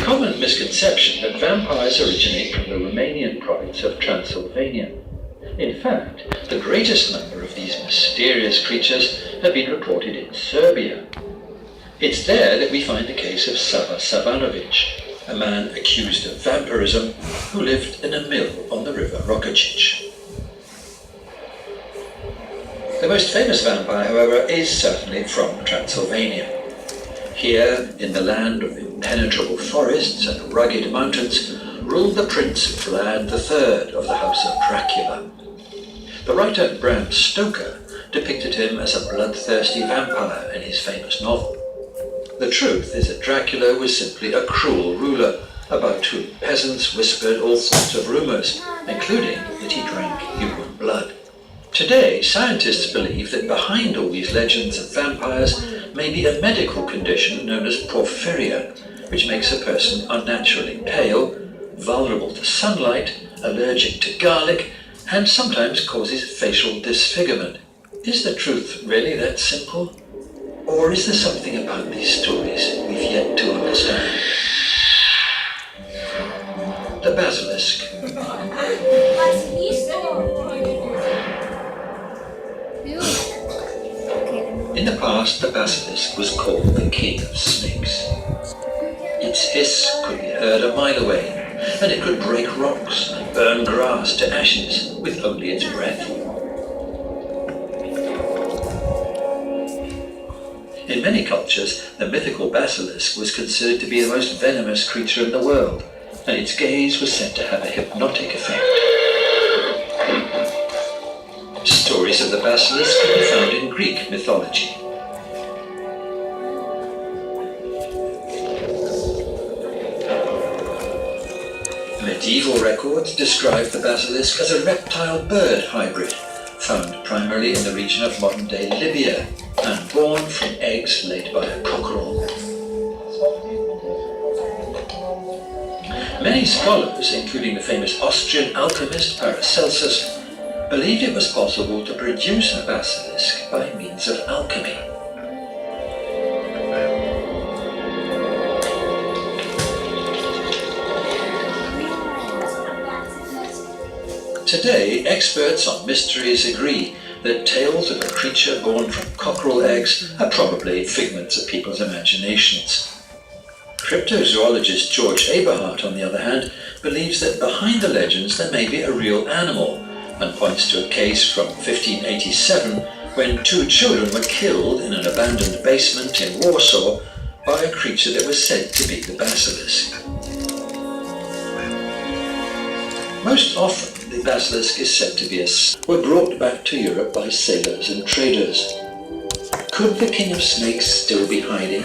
common misconception that vampires originate from the Romanian province of Transylvania. In fact, the greatest number of these mysterious creatures have been reported in Serbia. It's there that we find the case of Sava Savanovic, a man accused of vampirism who lived in a mill on the river Rokačić. The most famous vampire, however, is certainly from Transylvania. Here, in the land of impenetrable forests and rugged mountains, ruled the Prince Vlad III of the House of Dracula. The writer Bram Stoker depicted him as a bloodthirsty vampire in his famous novel. The truth is that Dracula was simply a cruel ruler, about whom peasants whispered all sorts of rumours, including that he drank human blood. Today, scientists believe that behind all these legends of vampires may be a medical condition known as porphyria, which makes a person unnaturally pale, vulnerable to sunlight, allergic to garlic, and sometimes causes facial disfigurement. Is the truth really that simple? Or is there something about these stories we've yet to understand? The Basilisk. In the past, the basilisk was called the king of snakes. Its hiss could be heard a mile away, and it could break rocks and burn grass to ashes with only its breath. In many cultures, the mythical basilisk was considered to be the most venomous creature in the world, and its gaze was said to have a hypnotic effect. Stories of the basilisk can be found in Greek mythology. Medieval records describe the basilisk as a reptile-bird hybrid, found primarily in the region of modern-day Libya, and born from eggs laid by a cockerel. Many scholars, including the famous Austrian alchemist Paracelsus, believed it was possible to produce a basilisk by means of alchemy. Today, experts on mysteries agree that tales of a creature born from cockerel eggs are probably figments of people's imaginations. Cryptozoologist George Eberhardt, on the other hand, believes that behind the legends there may be a real animal, and points to a case from 1587 when 2 children were killed in an abandoned basement in Warsaw by a creature that was said to be the basilisk. Most often, the basilisk is said to be were brought back to Europe by sailors and traders. Could the king of snakes still be hiding